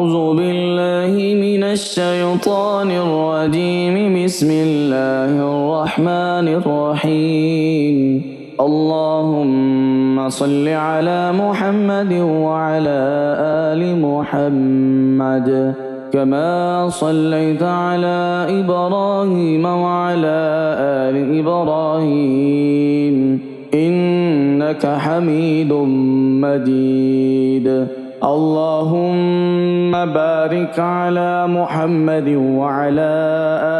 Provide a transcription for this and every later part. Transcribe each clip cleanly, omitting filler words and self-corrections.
أعوذ بالله من الشيطان الرجيم. بسم الله الرحمن الرحيم. اللهم صل على محمد وعلى آل محمد كما صليت على إبراهيم وعلى آل إبراهيم إنك حميد مجيد. اللهم بارك على محمد وعلى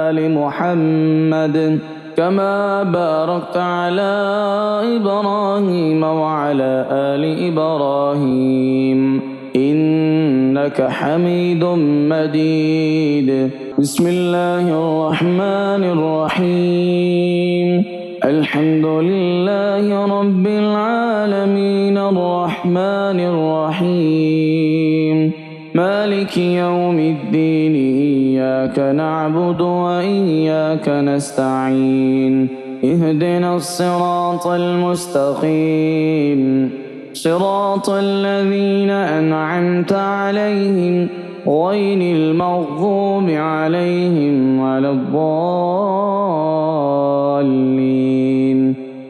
آل محمد كما باركت على إبراهيم وعلى آل إبراهيم إنك حميد مجيد. بسم الله الرحمن الرحيم. الحمد لله رب العالمين الرحمن الرحيم مالك يوم الدين. إياك نعبد وإياك نستعين. اهدنا الصراط المستقيم صراط الذين أنعمت عليهم غير المغضوب عليهم ولا الضالين.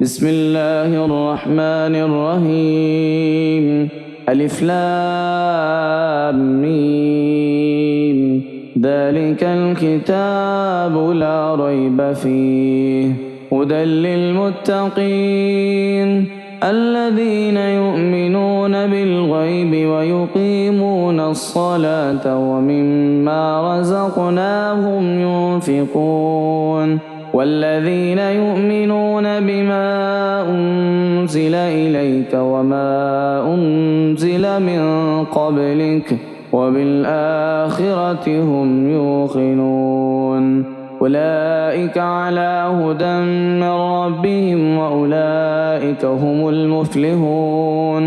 بسم الله الرحمن الرحيم. ألف لام ميم. ذلك الكتاب لا ريب فيه هدى للمتقين الذين يؤمنون بالغيب ويقيمون الصلاة ومما رزقناهم ينفقون. والذين يؤمنون بما أنزل إليك وما أنزل من قبلك وبالآخرة هم يوقنون. أولئك على هدى من ربهم وأولئك هم المفلحون.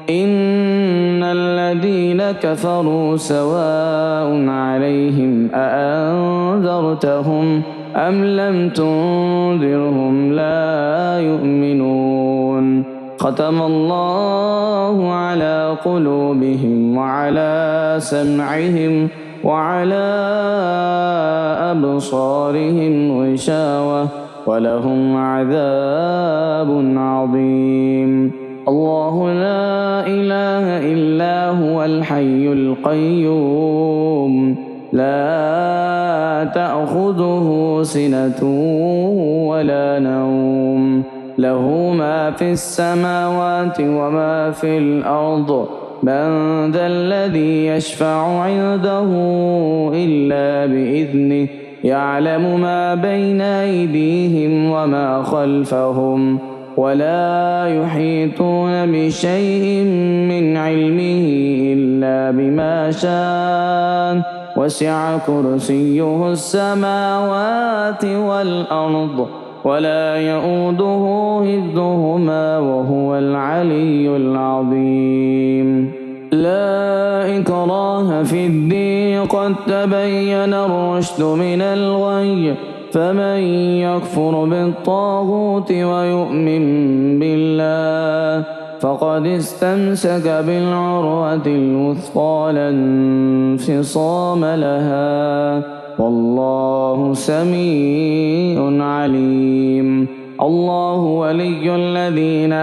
إن الذين كفروا سواء عليهم أأنذرتهم أم لم تنذرهم لا يؤمنون. ختم الله على قلوبهم وعلى سمعهم وعلى أبصارهم غشاوة ولهم عذاب عظيم. الله لا إله إلا هو الحي القيوم لا تأخذه سنة ولا نوم له ما في السماوات وما في الأرض. من ذا الذي يشفع عنده إلا بإذنه يعلم ما بين أيديهم وما خلفهم ولا يحيطون بشيء من علمه إلا بما شاء. وسع كرسيه السماوات والأرض ولا يؤوده حفظهما وهو العلي العظيم. لا إكراه في الدين قد تبين الرشد من الغي. فمن يكفر بالطاغوت ويؤمن بالله فقد استمسك بالعروة الوثقى لا انفصام لها والله سميع عليم. الله ولي الذين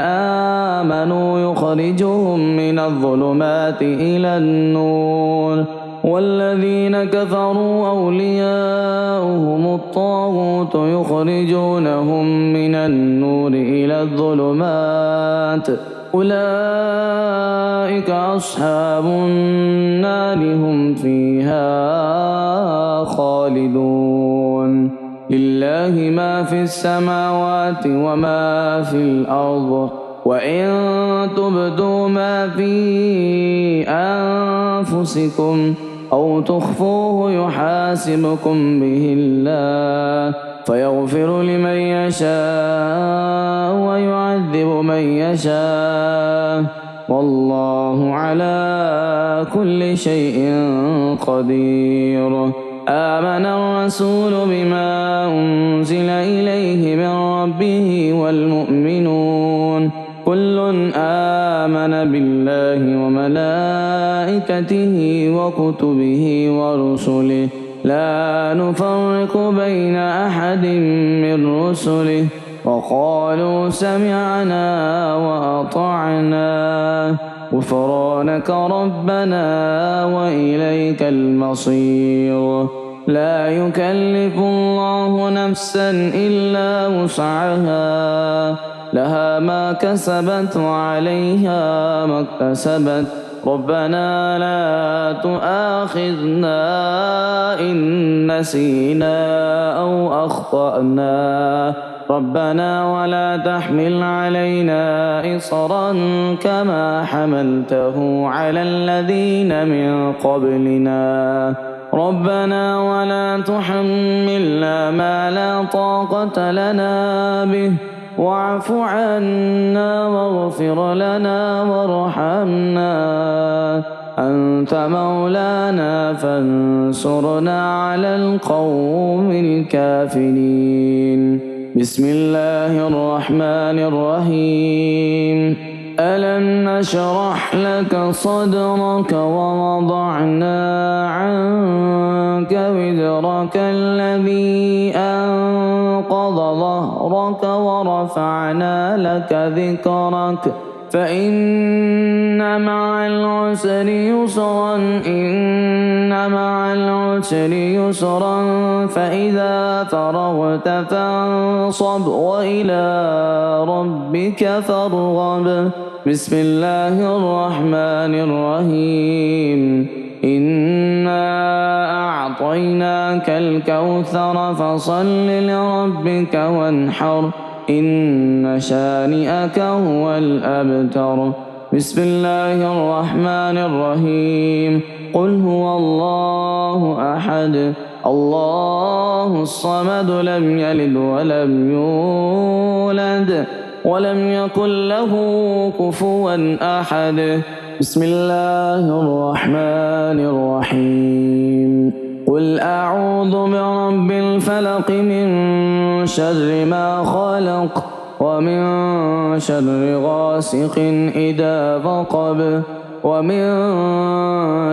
آمنوا يخرجهم من الظلمات إلى النور والذين كفروا أولياؤهم الطاغوت يخرجونهم من النور إلى الظلمات. أولئك أصحاب النار هم فيها خالدون. لله ما في السماوات وما في الأرض وإن تبدوا ما في أنفسكم أو تخفوه يحاسبكم به الله فيغفر لمن يشاء ويعذب من يشاء والله على كل شيء قدير. آمن الرسول بما أنزل إليه من ربه والمؤمنون كل آمن بالله وملائكته وملائكته وكتبه ورسله لا نفرق بين أحد من رسله وقالوا سمعنا وأطعنا غفرانك ربنا وإليك المصير. لا يكلف الله نفسا إلا وسعها لها ما كسبت وعليها ما اكتسبت ربنا لا تؤاخذنا إن نسينا أو أخطأنا ربنا ولا تحمل علينا إصرا كما حملته على الذين من قبلنا ربنا ولا تحملنا ما لا طاقة لنا به واعف عنا واغفر لنا وارحمنا أنت مولانا فانصرنا على القوم الكافرين. بسم الله الرحمن الرحيم. ألم نشرح لك صدرك ووضعنا عنك وزرك الذي أنقض ظهرك ورفعنا لك ذكرك فإن مع العسر يسرا إن مع العسر يسرا فإذا فرغت فانصب وإلى ربك فارغب. بسم الله الرحمن الرحيم. إنا أعطيناك الكوثر فصل لربك وانحر إن شانئك هو الأبتر. بسم الله الرحمن الرحيم. قل هو الله أحد الله الصمد لم يلد ولم يولد ولم يكن له كفوا أحد. بسم الله الرحمن الرحيم. قل أعوذ برب الفلق من شر ما خلق ومن شر غاسق إذا وقب ومن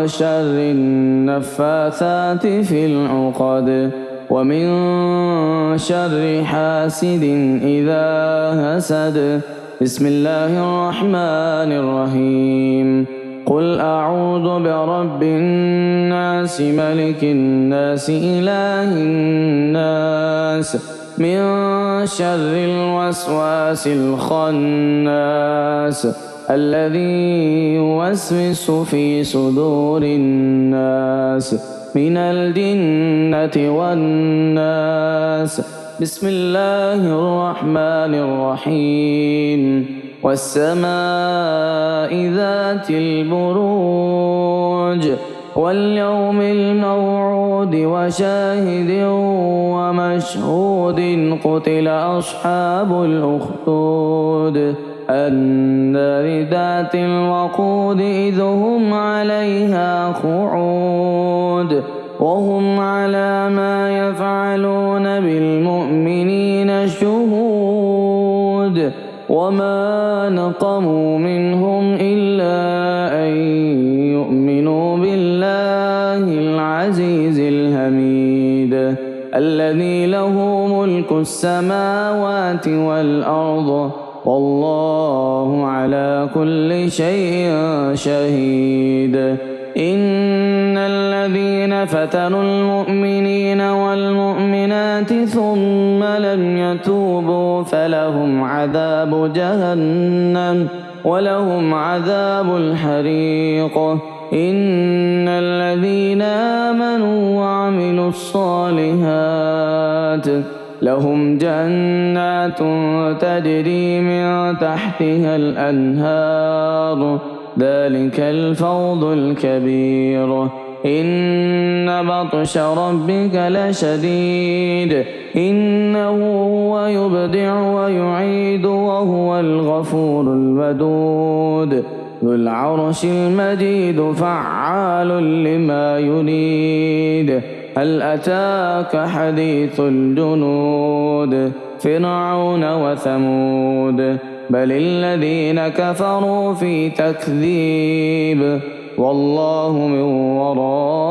شر النفاثات في العقد ومن شر حاسد إذا حسد. بسم الله الرحمن الرحيم. قل أعوذ برب الناس ملك الناس إله الناس من شر الوسواس الخناس الذي يوسوس في صدور الناس من الجنة والناس. بسم الله الرحمن الرحيم. والسماء ذات البروج واليوم الموعود وشاهد ومشهود قتل أصحاب الأخدود النار ذات الوقود إذ هم عليها قعود وهم على ما يفعلون بالمؤمنين شهود وما نقموا منهم إلا أن يؤمنوا بالله العزيز الحميد الذي له ملك السماوات والأرض والله على كل شيء شهيد. إن الذين فتنوا المؤمنين والمؤمنات ثم لم يتوبوا فلهم عذاب جهنم ولهم عذاب الحريق. إن الذين آمنوا وعملوا الصالحات لهم جنات تجري من تحتها الأنهار ذلك الفوز الكبير. إن بطش ربك لشديد إنه هو يبدع ويعيد وهو الغفور الودود ذو العرش المجيد فعال لما يريد. هل أتاك حديث الجنود فرعون وثمود بل الذين كفروا في تكذيب والله من ورائهم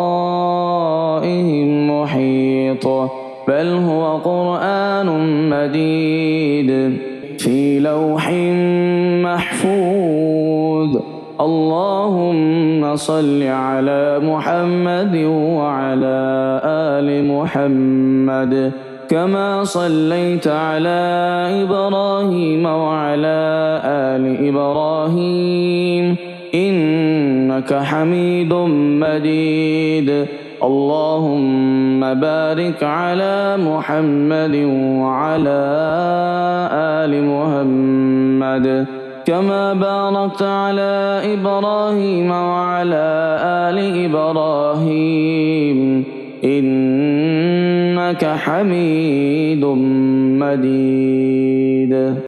محيط بل هو قرآن مجيد في لوح محفوظ اللهم صل على محمد وعلى آل محمد كما صليت على إبراهيم وعلى آل إبراهيم إنك حميد مجيد اللهم بارك على محمد وعلى آل محمد كما باركت على إبراهيم وعلى آل إبراهيم إنك حميد مجيد.